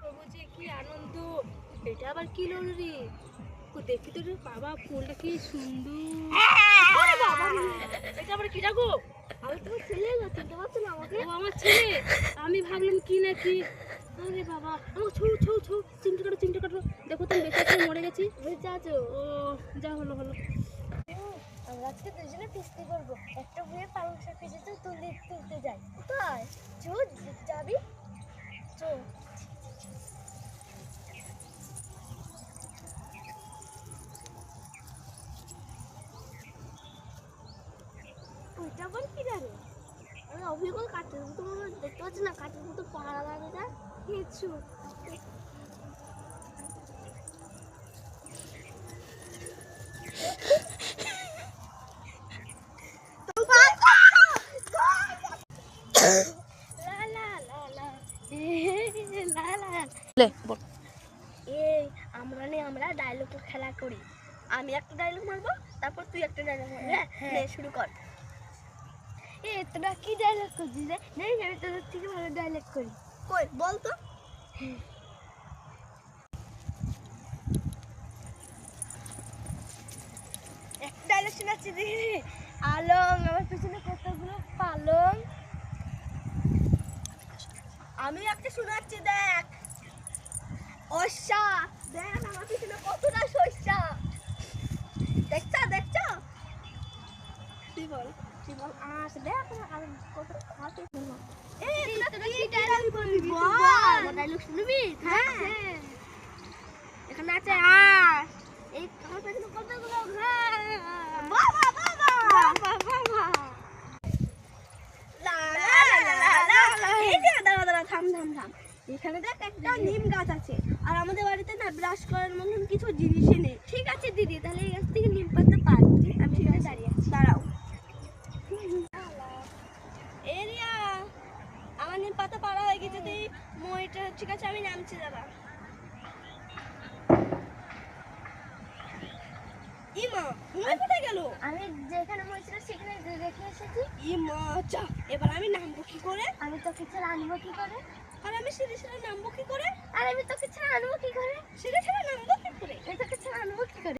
সবুজে কি আনন্দ! এটা আবার কি লড়ি? দেখি তো রে বাবা, ফুলটা কি সুন্দর! আরে বাবা, এটা আবার কি গো? আমি তোমার ছেলে না, চিনতে পারছো না আমাকে? ও আমার ছেলে। আমি ভাবলাম কি নাকি। আরে বাবা, আমার ছৌ ছৌ ছৌ, চিমটে কাটো চিমটে কাটো। দেখো তুমি বেঁচে আছো, মরে গেছি। বেঁচে আছো? ও যা হলো হলো। আমরা আজকে দুজনে ফিস্টি করবো। একটা বুয়ে পালং শাক এসেছে, তুলতে যাই। কোথায়? চো, যাবি? চো। ওইটা আবার কি জানি? আমি অভিজ্ঞ কাঠের মতো দেখতে পাচ্ছি না, কাঠের মতো পাহাড়া লাগে যা কিছু। এই আমরা ডায়লগ খেলা করি। আমি একটা ডায়লগ মারবো, তারপর তুই একটা ডায়লগ মারবি। হ্যাঁ, শুরু কর। তোরা কি ডায়লগ করছিস রে? নেই, আমি তোদের থেকে ভালো ডায়লগ করি। কই বল তো। একটা ডায়লগ শোনাচ্ছি, দেখি। আলং, আমার পিছনে কতগুলো পালং। আমি একটা শোনাচ্ছি, দেখ। অশ্বা, দেখ আমার পিছনে কতটা শস্যা। দেখছো? তুই বল। আস, দেখ আর কত খাতে শুনো। তোরা কি ডায়লগ বলবি? বল। ডায়লগ শুনবি? হ্যাঁ। এখানে আছে আস। এই আমার পেছনে কতগুলো ঘর। বাবা। এই যে দাঁড়া, থাম। এখানে দেখ একটা নিম গাছ আছে, আর আমাদের বাড়িতে না ব্রাশ করার মতন কিছু জিনিসই নেই। ঠিক আছে দিদি, তাহলে এই গাছ থেকে নিম পাতা পারছি। আমি এখানে দাঁড়িয়ে আছি, দাঁড়াও। এরিয়া, আমার নিম পাতা পাড়া হয়ে গেছে। তুই মইটা, ঠিক আছে আমি নামছি, দাঁড়া। ইমা, মই কোথায় গেল? আমি যেখানে মই ছিল সেখানে রেখে এসেছি। ইমা, আচ্ছা এবার আমি নামবো কি করে? আমি তোকে ছাড়া আনবো কি করে? আর আমি সিঁড়ি ছেড়ে নামবো কি করে? আর আমি তোকে ছাড়া আনবো কি করে? সিঁড়ি ছেড়ে নামবো কি করে? আমি তোকে ছাড়া আনবো কি করে?